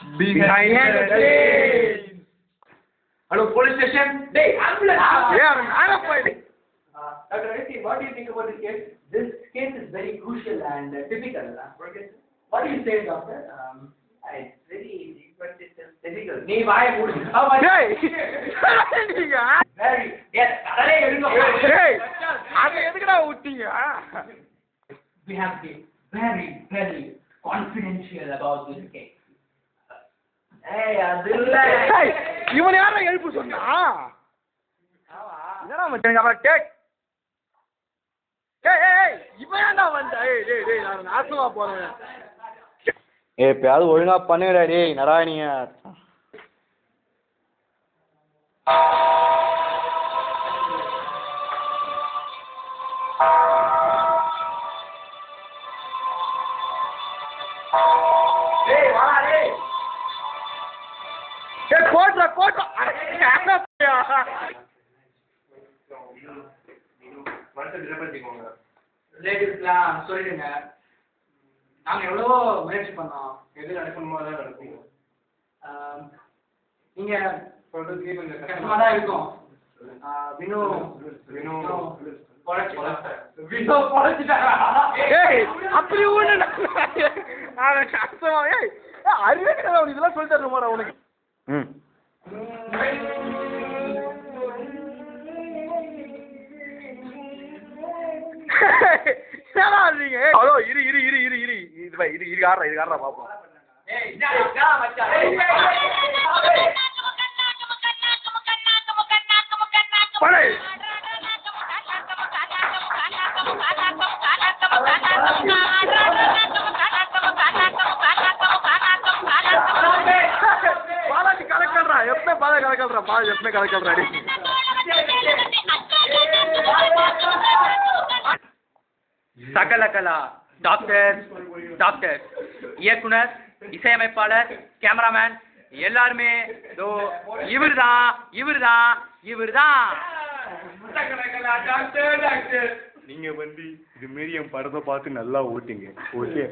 Behind the scenes. Hello, police station. Hey, ambulance. Yeah, I'm fighting. Dr. Reddy, what do you think about this case? This case is very crucial and typical. What do you say, doctor? It's very easy, but it's difficult. Hey, very. Yes. Hey, We have to be very, very confidential about this case. Hey, Hey, இவன் யாரா எழுப்பு சொன்னா? என்னடா மச்சான் அவன் take. ஏய், இவன் ஏன்டா வந்தா? டேய் நான் நாசமா போறேன். ஏய் பேது ஒழுங்கா பண்ணுடா டேய் நராணியா. டேய் வாடா டேய். ஏய் கோட்ரா. ரிலேட்டிவ்ஸ்லாம் சொல்லிடுங்க. நாங்க எவ்வளவோ முயற்சி பண்ணோம். எது நடக்கணுமோ அதான் நடக்கும். நீங்க சொல்றதுக்கு கொஞ்சம் கஷ்டமா தான் இருக்கும். வினு பொழைச்சிட்டாரா? ஏய் அப்படி ஒண்ணு அவன் கஷ்டமா. ஏய் அறிவே கிடையாது இதெல்லாம் சொல்லி தரணுமாடா உனக்கு? ஹலோ இரு இது ஆடுறா பாப்போம். பாலாஜி கலக்கல்றா எப்பவுமே கலக்கல்றா சகல கலா டாக்டர் இயக்குனர் இசையமைப்பாளர் கேமராமேன் எல்லாருமே இவர்தான் நீங்க வந்து இது மாரி என் படத்தை பார்த்து நல்லா ஓட்டுங்க. ஓகே